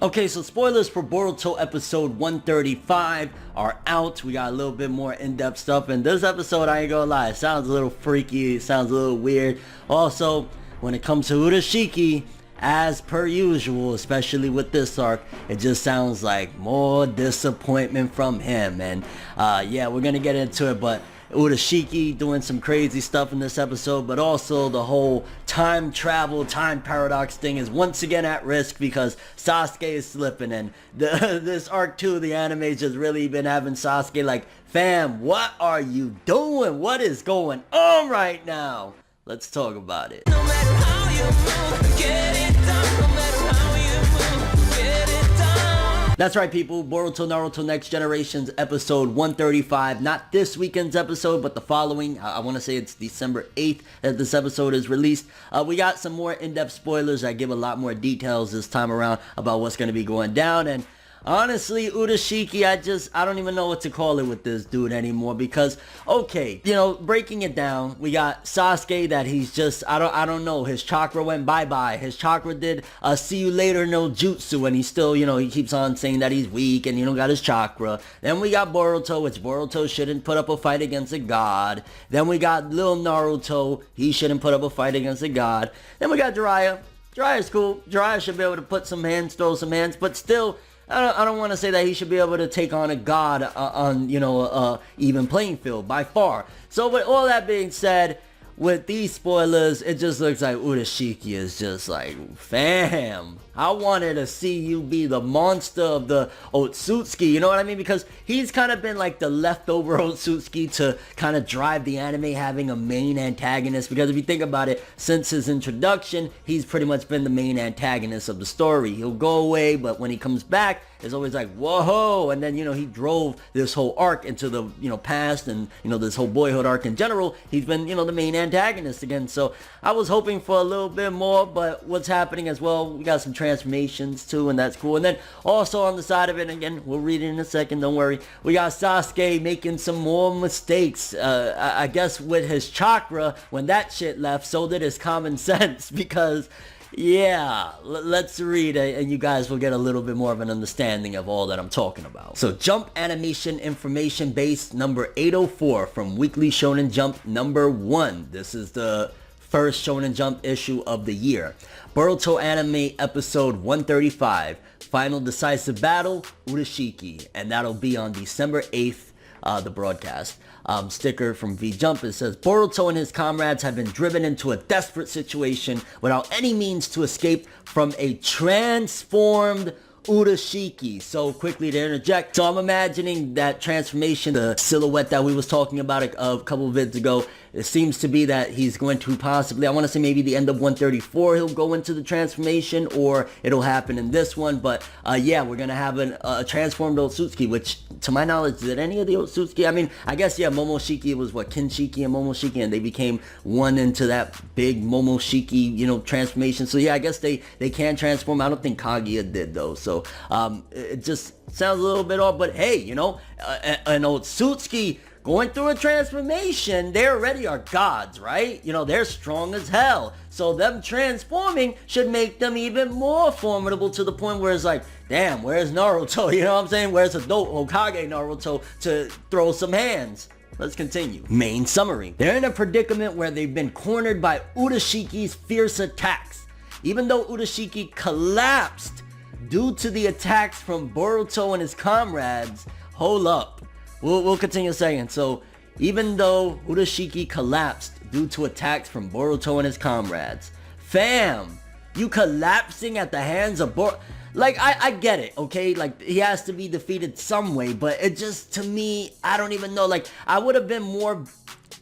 Okay, so spoilers for Boruto episode 135 are out. We got a little bit more in-depth stuff, and this episode, I ain't gonna lie, it sounds a little freaky, it sounds a little weird. Also, when it comes to Urashiki, as per usual, especially with this arc, it just sounds like more disappointment from him. And yeah, we're gonna get into it, but Urashiki doing some crazy stuff in this episode, but also the whole time travel, time paradox thing is once again at risk because Sasuke is slipping, and this arc 2 of the anime just really been having Sasuke like, fam, what are you doing? What is going on right now? Let's talk about it. No matter how you move, get it done. No matter how you move, get it done. That's right, people. Boruto Naruto Next Generations episode 135. Not this weekend's episode, but the following. I want to say it's December 8th that this episode is released. We got some more in-depth spoilers that give a lot more details this time around about what's going to be going down. And honestly, Urashiki, I don't even know what to call it with this dude anymore because, okay, you know, breaking it down, we got Sasuke that he's just, I don't know, his chakra went bye-bye. His chakra did see you later no jutsu, and he still, you know, he keeps on saying that he's weak and, you know, got his chakra. Then we got Boruto, which Boruto shouldn't put up a fight against a god. Then we got Lil Naruto, he shouldn't put up a fight against a god. Then we got Jiraiya. Jiraiya's cool. Jiraiya should be able to put some hands, throw some hands, but still, I don't want to say that he should be able to take on a god on, you know, even playing field by far. So with all that being said, with these spoilers, it just looks like Urashiki is just like, fam, I wanted to see you be the monster of the Otsutsuki, you know what I mean? Because he's kind of been like the leftover Otsutsuki to kind of drive the anime having a main antagonist. Because if you think about it, since his introduction, he's pretty much been the main antagonist of the story. He'll go away, but when he comes back, it's always like, whoa, and then, you know, he drove this whole arc into the, you know, past, and, you know, this whole boyhood arc in general, he's been, you know, the main antagonist again. So I was hoping for a little bit more, but what's happening as well, we got some transformations too, and that's cool. And then also on the side of it, again, we'll read it in a second, don't worry, we got Sasuke making some more mistakes. I guess with his chakra, when that shit left, so did his common sense, because yeah, let's read it and you guys will get a little bit more of an understanding of all that I'm talking about. So Jump Animation Information Base number 804 from Weekly Shonen Jump number 1. This is the first Shonen Jump issue of the year. Boruto Anime episode 135, Final Decisive Battle, Urashiki. And that'll be on December 8th, the broadcast. Sticker from V-Jump, it says, Boruto and his comrades have been driven into a desperate situation without any means to escape from a transformed Urashiki. So quickly to interject, so I'm imagining that transformation, the silhouette that we was talking about a couple of vids ago, it seems to be that he's going to possibly, I want to say maybe the end of 134 he'll go into the transformation, or it'll happen in this one. But yeah, we're gonna have a transformed Otsutsuki, which to my knowledge, did any of the Otsutsuki, I mean, I guess, yeah, Momoshiki was what, Kinshiki and Momoshiki, and they became one into that big Momoshiki, you know, transformation. So yeah, I guess they can transform. I don't think Kaguya did though. So it just sounds a little bit off, but hey, you know, an Otsutsuki going through a transformation, they already are gods, right? You know, they're strong as hell. So them transforming should make them even more formidable, to the point where it's like, damn, where's Naruto? You know what I'm saying? Where's adult Hokage Naruto to throw some hands? Let's continue. Main summary. They're in a predicament where they've been cornered by Urashiki's fierce attacks. Even though Urashiki collapsed due to the attacks from Boruto and his comrades, hold up. We'll continue a second. So, even though Urashiki collapsed due to attacks from Boruto and his comrades, fam, you collapsing at the hands of Boruto, like, I get it, okay? Like, he has to be defeated some way, but it just, to me, I don't even know. Like, I would have been more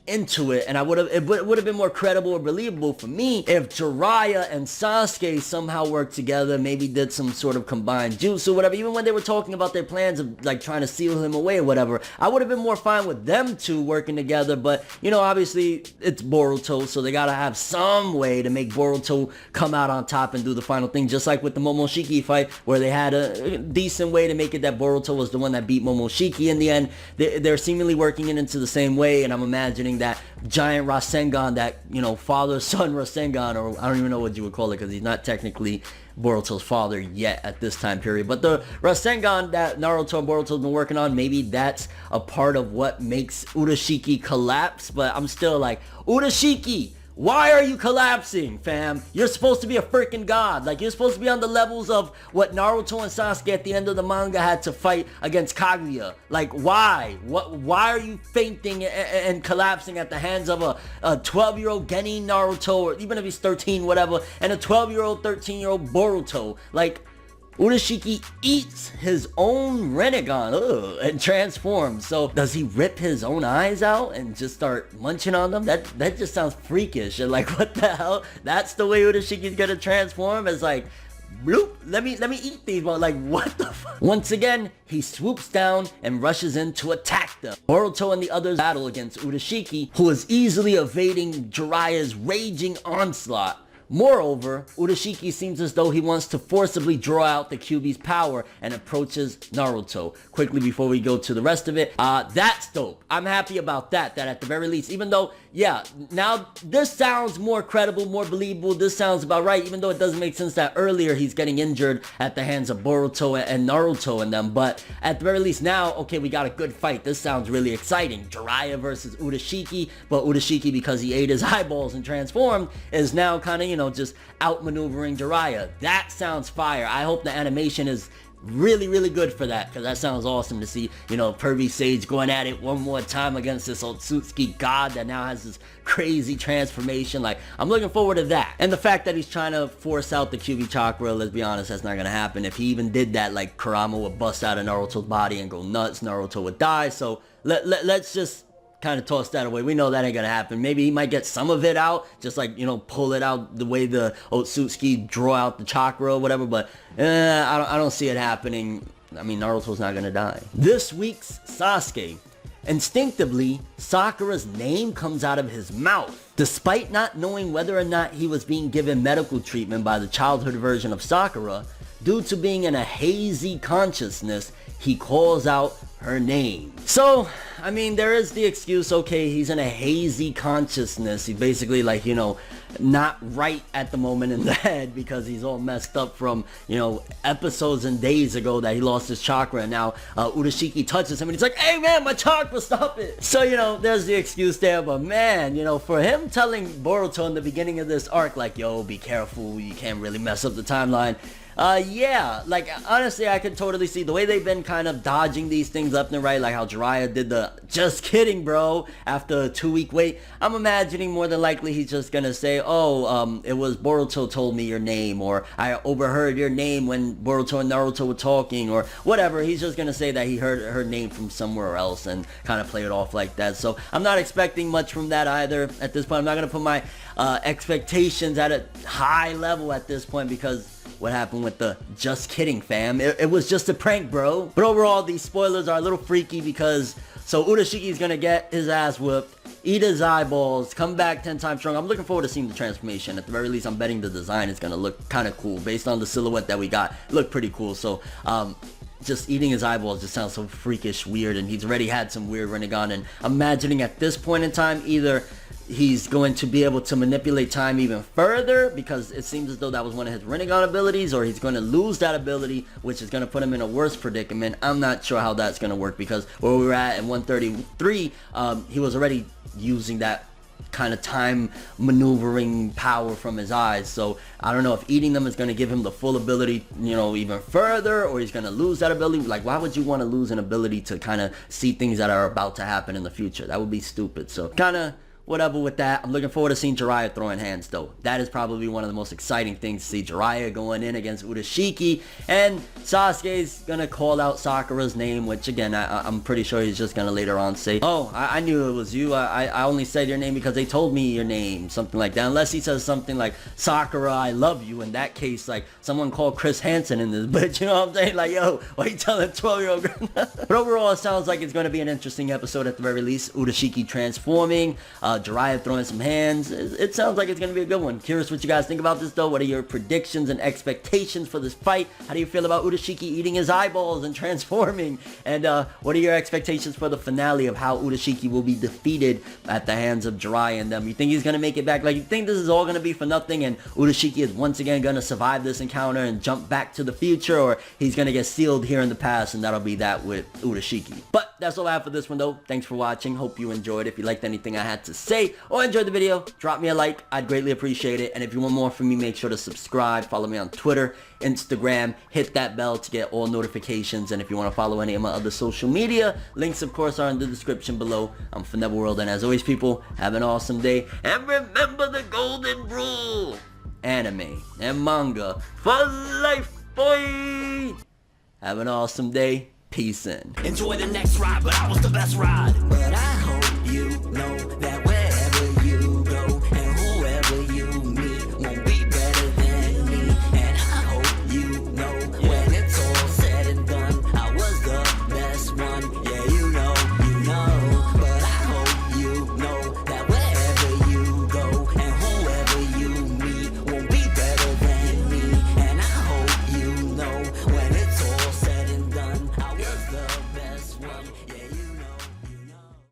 into it, and it would have been more credible or believable for me if Jiraiya and Sasuke somehow worked together, maybe did some sort of combined jutsu, whatever. Even when they were talking about their plans of like trying to seal him away or whatever, I would have been more fine with them two working together. But you know, obviously it's Boruto, so they gotta have some way to make Boruto come out on top and do the final thing, just like with the Momoshiki fight, where they had a decent way to make it that Boruto was the one that beat Momoshiki in the end. They're seemingly working it into the same way, and I'm imagining that giant Rasengan, that, you know, father-son Rasengan, or I don't even know what you would call it, because he's not technically Boruto's father yet at this time period. But the Rasengan that Naruto and Boruto's been working on, maybe that's a part of what makes Urashiki collapse. But I'm still like, Urashiki, why are you collapsing, fam? You're supposed to be a freaking god. Like, you're supposed to be on the levels of what Naruto and Sasuke at the end of the manga had to fight against Kaguya. Like, why? Why are you fainting and collapsing at the hands of a 12-year-old Genin Naruto, or even if he's 13, whatever, and a 12-year-old, 13-year-old Boruto? Like, Urashiki eats his own Rinnegan and transforms. So does he rip his own eyes out and just start munching on them? That just sounds freakish. And like, what the hell? That's the way Urashiki's gonna transform? It's like, bloop, let me eat these. But like, what the fuck? Once again, he swoops down and rushes in to attack them. Boruto and the others battle against Urashiki, who is easily evading Jiraiya's raging onslaught. Moreover, Urashiki seems as though he wants to forcibly draw out the Kyuubi's power and approaches Naruto. Quickly before we go to the rest of it, that's dope. I'm happy about that at the very least, even though, yeah, now this sounds more credible, more believable, this sounds about right, even though it doesn't make sense that earlier he's getting injured at the hands of Boruto and Naruto and them, but at the very least now, okay, we got a good fight. This sounds really exciting. Jiraiya versus Urashiki, but Urashiki, because he ate his eyeballs and transformed, is now kind of, you know, just outmaneuvering Jiraiya. That sounds fire. I hope the animation is really good for that, because that sounds awesome to see, you know, Pervy Sage going at it one more time against this Otsutsuki god that now has this crazy transformation. Like, I'm looking forward to that. And the fact that he's trying to force out the Kyuubi chakra, let's be honest, that's not gonna happen. If he even did that, like, Kurama would bust out of Naruto's body and go nuts, Naruto would die. So let's just kind of toss that away. We know that ain't gonna happen. Maybe he might get some of it out, just like, you know, pull it out the way the Otsutsuki draw out the chakra or whatever, but I don't see it happening. I mean, Naruto's not gonna die. This week's Sasuke. Instinctively, Sakura's name comes out of his mouth. Despite not knowing whether or not he was being given medical treatment by the childhood version of Sakura, due to being in a hazy consciousness, he calls out her name. So, I mean, there is the excuse, okay, he's in a hazy consciousness. He's basically like, you know, not right at the moment in the head because he's all messed up from, you know, episodes and days ago that he lost his chakra, and now Urashiki touches him and he's like, hey man, my chakra, stop it. So, you know, there's the excuse there, but man, you know, for him telling Boruto in the beginning of this arc, like, yo, be careful, you can't really mess up the timeline. Yeah, like, honestly, I could totally see the way they've been kind of dodging these things left and right, like how Jiraiya did the just kidding bro after a 2-week wait. I'm imagining more than likely he's just gonna say, oh, it was Boruto told me your name, or I overheard your name when Boruto and Naruto were talking, or whatever. He's just gonna say that he heard her name from somewhere else and kind of play it off like that. So I'm not expecting much from that either at this point. I'm not gonna put my expectations at a high level at this point, because what happened with the just kidding fam? It was just a prank, bro. But overall, these spoilers are a little freaky because, so Urashiki is gonna get his ass whooped, eat his eyeballs, come back 10 times strong. I'm looking forward to seeing the transformation. At the very least, I'm betting the design is gonna look kind of cool. Based on the silhouette that we got, it looked pretty cool. So, just eating his eyeballs just sounds so freakish weird, and he's already had some weird Rinnegan, and I'm imagining at this point in time, either he's going to be able to manipulate time even further, because it seems as though that was one of his Rinnegan abilities, or he's going to lose that ability, which is going to put him in a worse predicament. I'm not sure how that's going to work, because where we were at in 133, he was already using that kind of time maneuvering power from his eyes. So I don't know if eating them is going to give him the full ability, you know, even further, or he's going to lose that ability. Like, why would you want to lose an ability to kind of see things that are about to happen in the future? That would be stupid. So kind of whatever with that. I'm looking forward to seeing Jiraiya throwing hands, though. That is probably one of the most exciting things to see. Jiraiya going in against Urashiki, and Sasuke's gonna call out Sakura's name, which again, I'm pretty sure he's just gonna later on say, oh, I knew it was you. I only said your name because they told me your name, something like that. Unless he says something like, Sakura, I love you. In that case, like, someone called Chris Hansen in this bitch, you know what I'm saying? Like, yo, why you telling a 12-year-old girl? But overall, it sounds like it's gonna be an interesting episode at the very least. Urashiki transforming, Jiraiya throwing some hands. It sounds like it's going to be a good one. Curious what you guys think about this, though. What are your predictions and expectations for this fight? How do you feel about Urashiki eating his eyeballs and transforming? And what are your expectations for the finale of how Urashiki will be defeated at the hands of Jiraiya and them? You think he's going to make it back? Like, you think this is all going to be for nothing and Urashiki is once again going to survive this encounter and jump back to the future? Or he's going to get sealed here in the past and that'll be that with Urashiki? But that's all I have for this one though. Thanks for watching. Hope you enjoyed. If you liked anything I had to say or enjoyed the video, drop me a like. I'd greatly appreciate it. And if you want more from me, make sure to subscribe. Follow me on Twitter, Instagram. Hit that bell to get all notifications. And if you want to follow any of my other social media, links of course are in the description below. I'm ForneverWorld, and as always people, have an awesome day. And remember the golden rule. Anime and manga for life, boy. Have an awesome day. Peace in. Enjoy the next ride, but I was the best ride. But I hope you know that